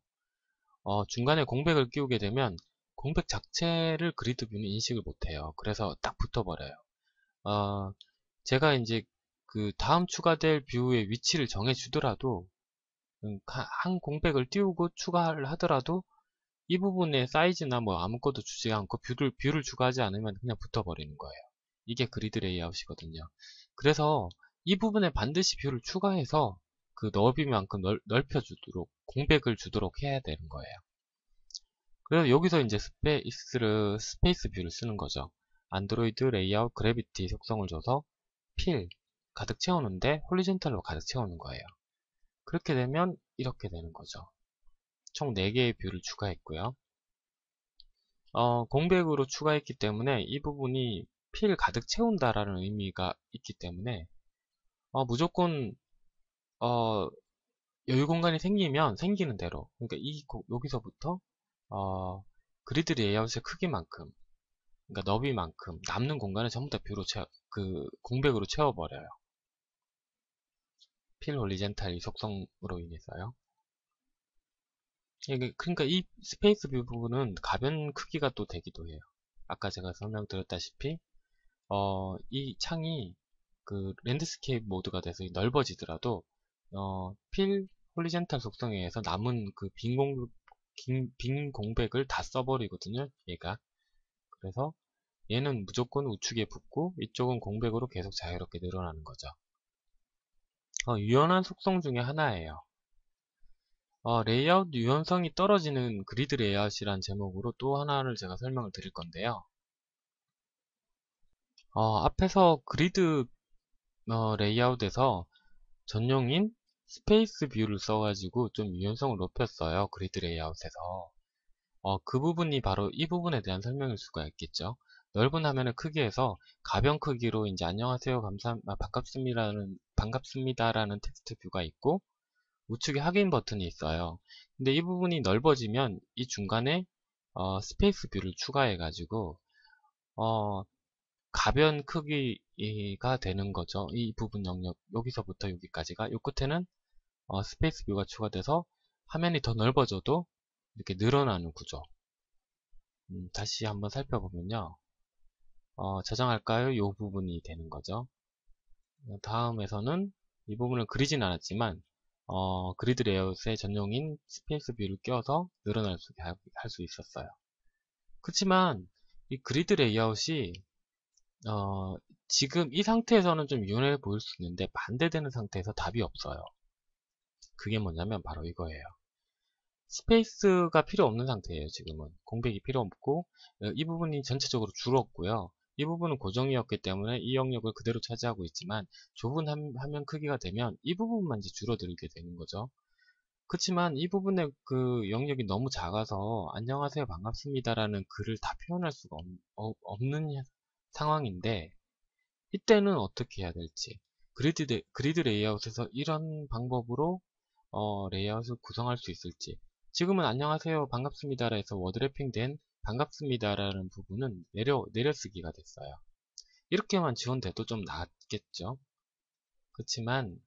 중간에 공백을 끼우게 되면 공백 자체를 그리드 뷰는 인식을 못해요. 그래서 딱 붙어버려요. 제가 이제 그 다음 추가될 뷰의 위치를 정해주더라도 한 공백을 띄우고 추가를 하더라도 이 부분의 사이즈나 뭐 아무것도 주지 않고 뷰를 추가하지 않으면 그냥 붙어버리는 거예요. 이게 그리드 레이아웃이거든요. 그래서 이 부분에 반드시 뷰를 추가해서 그 너비만큼 넓혀주도록 공백을 주도록 해야 되는 거예요. 그래서 여기서 이제 스페이스 뷰를 쓰는 거죠. 안드로이드 레이아웃 그래비티 속성을 줘서 필 가득 채우는데 홀리젠탈로 가득 채우는 거예요. 그렇게 되면 이렇게 되는 거죠. 총 4개의 뷰를 추가했고요. 공백으로 추가했기 때문에 이 부분이 필 가득 채운다라는 의미가 있기 때문에 무조건 여유 공간이 생기면 생기는 대로 그러니까 여기서부터 그리드 레이아웃의 크기만큼 그러니까 너비만큼 남는 공간을 전부 다 공백으로 채워버려요. 필 홀리젠탈 이 속성으로 인해서요. 그러니까 이 스페이스 뷰 부분은 가변 크기가 또 되기도 해요. 아까 제가 설명드렸다시피 이 창이 그 랜드스케이프 모드가 돼서 넓어지더라도 필 홀리젠탈 속성에 의해서 남은 그 빈 공백을 다 써버리거든요. 얘가. 그래서 얘는 무조건 우측에 붙고 이쪽은 공백으로 계속 자유롭게 늘어나는 거죠. 유연한 속성 중에 하나예요. 레이아웃 유연성이 떨어지는 그리드 레이아웃이란 제목으로 또 하나를 제가 설명을 드릴 건데요. 앞에서 그리드 레이아웃에서 전용인 스페이스 뷰를 써가지고 좀 유연성을 높였어요. 그리드 레이아웃에서. 그 부분이 바로 이 부분에 대한 설명일 수가 있겠죠. 넓은 화면의 크기에서 가변 크기로 이제 안녕하세요, 반갑습니다라는 텍스트 뷰가 있고 우측에 확인 버튼이 있어요. 근데 이 부분이 넓어지면 이 중간에 스페이스 뷰를 추가해 가지고 가변 크기가 되는 거죠. 이 부분 영역 여기서부터 여기까지가 요 끝에는 스페이스 뷰가 추가돼서 화면이 더 넓어져도 이렇게 늘어나는 구조. 다시 한번 살펴보면요. 저장할까요? 이 부분이 되는 거죠. 다음에서는 이 부분을 그리진 않았지만 그리드 레이아웃에 전용인 스페이스 뷰를 껴서 늘어날 수 있게 할 수 있었어요. 그렇지만 이 그리드 레이아웃이 지금 이 상태에서는 좀 유연해 보일 수 있는데 반대되는 상태에서 답이 없어요. 그게 뭐냐면 바로 이거예요. 스페이스가 필요 없는 상태예요. 지금은 공백이 필요 없고 이 부분이 전체적으로 줄었고요. 이 부분은 고정이었기 때문에 이 영역을 그대로 차지하고 있지만 좁은 화면 크기가 되면 이 부분만 이제 줄어들게 되는 거죠. 그렇지만 이 부분의 그 영역이 너무 작아서 안녕하세요 반갑습니다라는 글을 다 표현할 수가 없는 상황인데 이때는 어떻게 해야 될지 그리드 레이아웃에서 이런 방법으로 레이아웃을 구성할 수 있을지 지금은 안녕하세요 반갑습니다라 해서 워드래핑된 반갑습니다라는 부분은 내려쓰기가 됐어요. 이렇게만 지원돼도 좀 낫겠죠. 그렇지만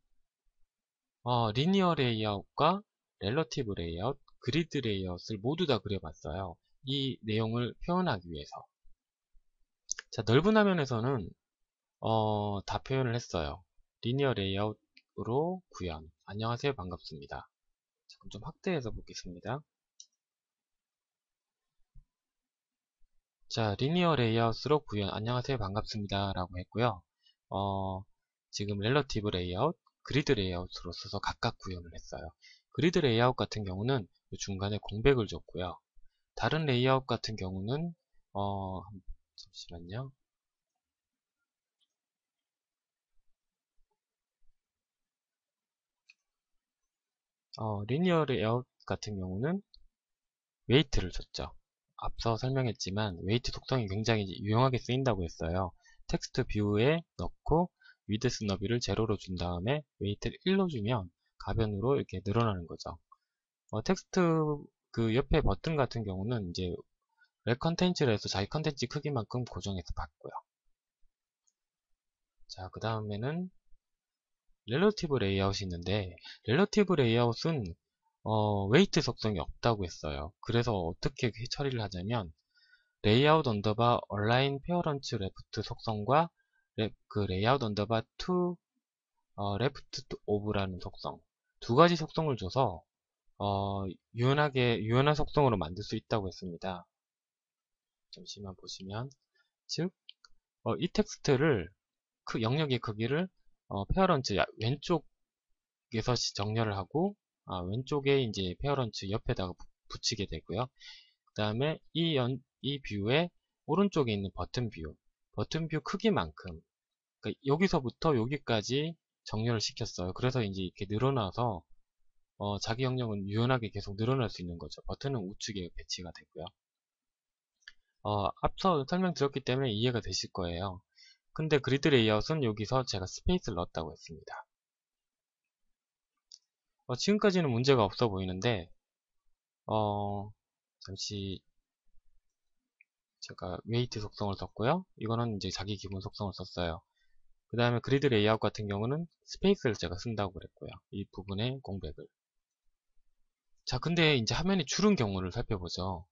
리니어 레이아웃과 렐러티브 레이아웃, 그리드 레이아웃을 모두 다 그려봤어요. 이 내용을 표현하기 위해서. 자, 넓은 화면에서는 다 표현을 했어요. 리니어 레이아웃으로 구현. 안녕하세요 반갑습니다. 자, 그럼 좀 확대해서 보겠습니다. 자, 리니어 레이아웃으로 구현, 안녕하세요, 반갑습니다 라고 했고요. 지금 렐러티브 레이아웃, 그리드 레이아웃으로 써서 각각 구현을 했어요. 그리드 레이아웃 같은 경우는 중간에 공백을 줬고요. 다른 레이아웃 같은 경우는 잠시만요. 리니어 레이아웃 같은 경우는 웨이트를 줬죠. 앞서 설명했지만 웨이트 속성이 굉장히 유용하게 쓰인다고 했어요. 텍스트 뷰에 넣고 위드스 너비를 제로로 준 다음에 웨이트를 1로 주면 가변으로 이렇게 늘어나는 거죠. 텍스트 그 옆에 버튼 같은 경우는 이제 웹 컨텐츠를 해서 자기 컨텐츠 크기만큼 고정해서 받고요. 자, 그 다음에는 렐러티브 레이아웃이 있는데 렐러티브 레이아웃은 웨이트 속성이 없다고 했어요. 그래서 어떻게 처리를 하냐면 레이아웃 언더바 얼라인 페어런츠 레프트 속성과 그 레이아웃 언더바 투 레프트 오브라는 속성 두 가지 속성을 줘서 유연한 속성으로 만들 수 있다고 했습니다. 잠시만 보시면 즉 이 텍스트를 영역의 크기를 페어런츠 왼쪽에서 정렬을 하고 왼쪽에 이제 페어런츠 옆에다가 붙이게 되고요. 그 다음에 이 뷰의 오른쪽에 있는 버튼 뷰 크기만큼 그러니까 여기서부터 여기까지 정렬을 시켰어요. 그래서 이제 이렇게 늘어나서 자기 영역은 유연하게 계속 늘어날 수 있는 거죠. 버튼은 우측에 배치가 되고요. 앞서 설명드렸기 때문에 이해가 되실 거예요. 근데 그리드 레이아웃은 여기서 제가 스페이스를 넣었다고 했습니다. 지금까지는 문제가 없어 보이는데 잠시 제가 웨이트 속성을 썼고요. 이거는 이제 자기 기본 속성을 썼어요. 그 다음에 그리드 레이아웃 같은 경우는 스페이스를 제가 쓴다고 그랬고요. 이 부분의 공백을. 자, 근데 이제 화면이 줄은 경우를 살펴보죠.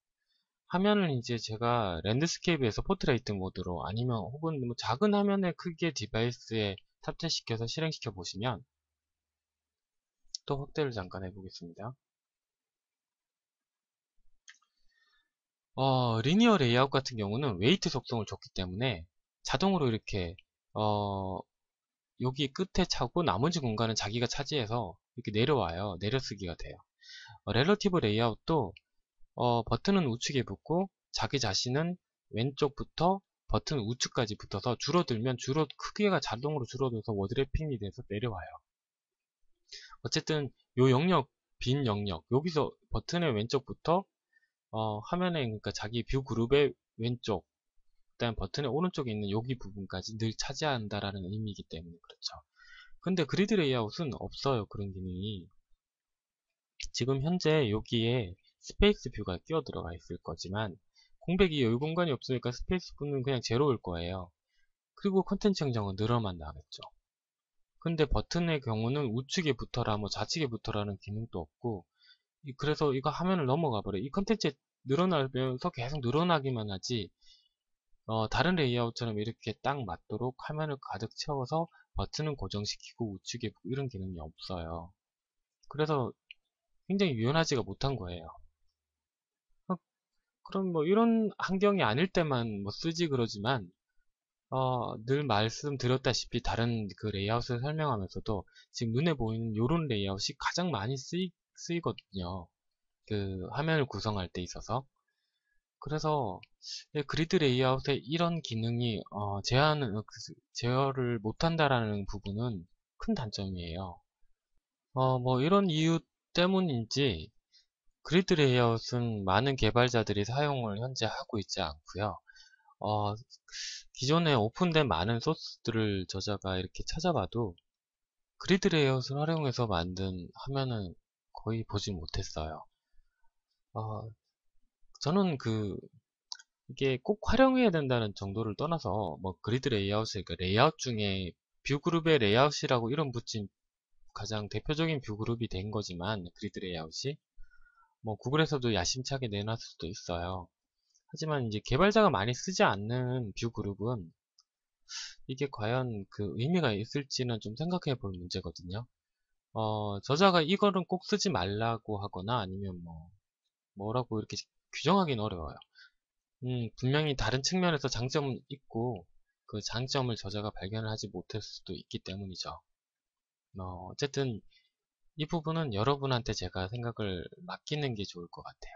화면을 이제 제가 랜드스케이프에서 포트레이트 모드로 아니면 혹은 뭐 작은 화면의 크기의 디바이스에 탑재시켜서 실행시켜 보시면 또 확대를 잠깐 해보겠습니다. 리니어 레이아웃 같은 경우는 웨이트 속성을 줬기 때문에 자동으로 이렇게 여기 끝에 차고 나머지 공간은 자기가 차지해서 이렇게 내려와요. 내려쓰기가 돼요. 렐러티브 레이아웃도 버튼은 우측에 붙고 자기 자신은 왼쪽부터 버튼 우측까지 붙어서 줄어들면 크기가 자동으로 줄어들어서 워드래핑이 돼서 내려와요. 어쨌든 요 영역, 빈 영역, 여기서 버튼의 왼쪽부터 화면에 그러니까 자기 뷰 그룹의 왼쪽, 그다음 버튼의 오른쪽에 있는 여기 부분까지 늘 차지한다라는 의미이기 때문에 그렇죠. 근데 그리드 레이아웃은 없어요. 그런 기능이. 지금 현재 여기에 스페이스 뷰가 끼어 들어가 있을 거지만 공백이 여유 공간이 없으니까 스페이스 뷰는 그냥 제로일 거예요. 그리고 컨텐츠 형성은 늘어만 나겠죠. 근데 버튼의 경우는 우측에 붙어라 뭐 좌측에 붙어라는 기능도 없고 그래서 이거 화면을 넘어가 버려. 이 컨텐츠 늘어나면서 계속 늘어나기만 하지 다른 레이아웃처럼 이렇게 딱 맞도록 화면을 가득 채워서 버튼은 고정시키고 우측에 이런 기능이 없어요. 그래서 굉장히 유연하지가 못한 거예요. 그럼 뭐 이런 환경이 아닐 때만 뭐 쓰지 그러지만 늘 말씀드렸다시피 다른 그 레이아웃을 설명하면서도 지금 눈에 보이는 이런 레이아웃이 가장 많이 쓰이거든요. 그 화면을 구성할 때 있어서. 그래서 그리드 레이아웃에 이런 기능이 제어를 못한다라는 부분은 큰 단점이에요. 뭐 이런 이유 때문인지 그리드 레이아웃은 많은 개발자들이 사용을 현재 하고 있지 않고요. 기존에 오픈된 많은 소스들을 저자가 이렇게 찾아봐도 그리드 레이아웃을 활용해서 만든 화면은 거의 보지 못했어요. 저는 이게 꼭 활용해야 된다는 정도를 떠나서 뭐 그리드 레이아웃을 그러니까 레이아웃 중에 뷰 그룹의 레이아웃이라고 이름 붙인 가장 대표적인 뷰 그룹이 된 거지만 그리드 레이아웃이 뭐 구글에서도 야심차게 내놨을 수도 있어요. 하지만 이제 개발자가 많이 쓰지 않는 뷰 그룹은 이게 과연 그 의미가 있을지는 좀 생각해 볼 문제거든요. 저자가 이거는 꼭 쓰지 말라고 하거나 아니면 뭐라고 이렇게 규정하기는 어려워요. 분명히 다른 측면에서 장점은 있고 그 장점을 저자가 발견을 하지 못할 수도 있기 때문이죠. 어쨌든 이 부분은 여러분한테 제가 생각을 맡기는 게 좋을 것 같아요.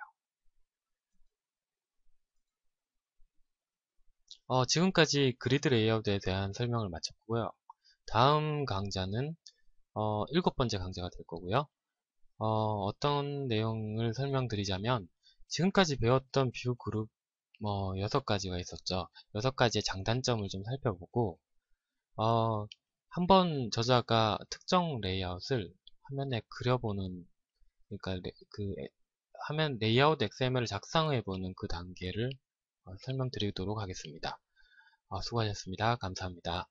지금까지 그리드 레이아웃에 대한 설명을 마쳤고요. 다음 강좌는 7번째 강좌가 될 거고요. 어떤 내용을 설명드리자면 지금까지 배웠던 뷰 그룹 6가지가 있었죠. 6가지의 장단점을 좀 살펴보고 한번 저자가 특정 레이아웃을 화면에 그려보는 그러니까 화면 레이아웃 XML을 작성해보는 그 단계를 설명드리도록 하겠습니다. 수고하셨습니다. 감사합니다.